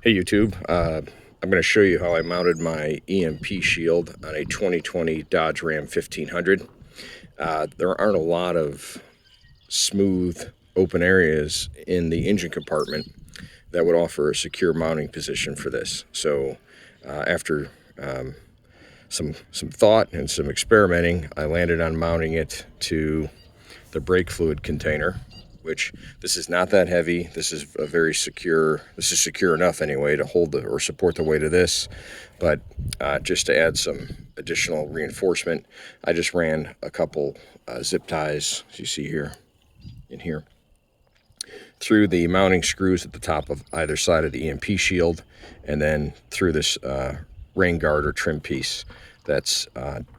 Hey YouTube, I'm going to show you how I mounted my EMP Shield on a 2020 Dodge Ram 1500. There aren't a lot of smooth open areas in the engine compartment that would offer a secure mounting position for this. So after some thought and some experimenting, I landed on mounting it to the brake fluid container, which this is not that heavy. This is a very secure, this is secure enough anyway to hold or support the weight of this. But just to add some additional reinforcement, I just ran a couple zip ties, as you see here, in here, through the mounting screws at the top of either side of the EMP shield, and then through this rain guard or trim piece that's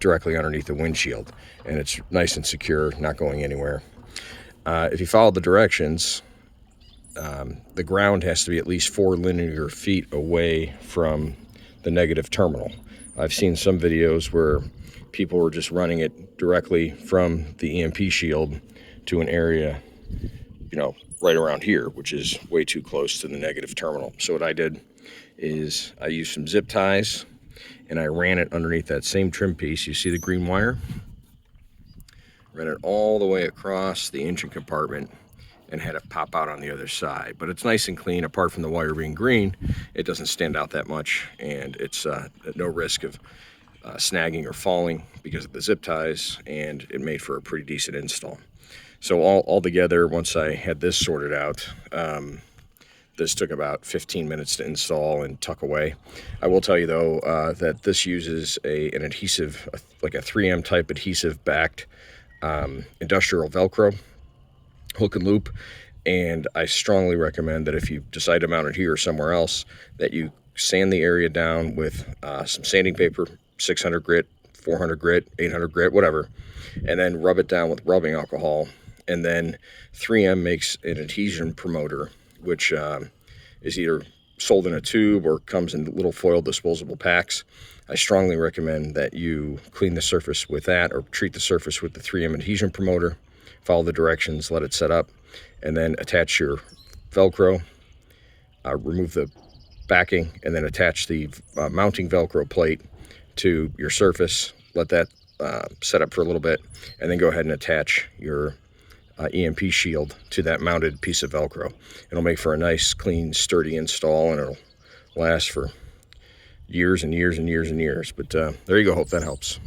directly underneath the windshield. And it's nice and secure, not going anywhere. If you follow the directions, the ground has to be at least 4 linear feet away from the negative terminal. I've seen some videos where people were just running it directly from the EMP shield to an area, right around here, which is way too close to the negative terminal. So what I did is I used some zip ties and I ran it underneath that same trim piece. You see the green wire? Ran it all the way across the engine compartment and had it pop out on the other side. But it's nice and clean. Apart from the wire being green, it doesn't stand out that much, and it's at no risk of snagging or falling because of the zip ties, and it made for a pretty decent install. So all together, once I had this sorted out, this took about 15 minutes to install and tuck away. I will tell you though that this uses an adhesive, like a 3M type adhesive backed industrial Velcro hook and loop, and I strongly recommend that if you decide to mount it here or somewhere else, that you sand the area down with some sanding paper, 600 grit, 400 grit, 800 grit, whatever, and then rub it down with rubbing alcohol. And then 3M makes an adhesion promoter, which is either sold in a tube or comes in little foil disposable packs. I strongly recommend that you clean the surface with that, or treat the surface with the 3M adhesion promoter. Follow the directions, let it set up, and then attach your Velcro, remove the backing, and then attach the mounting Velcro plate to your surface. Let that set up for a little bit, and then go ahead and attach your EMP shield to that mounted piece of Velcro. It'll make for a nice, clean, sturdy install, and it'll last for years and years and years and years. But there you go. Hope that helps.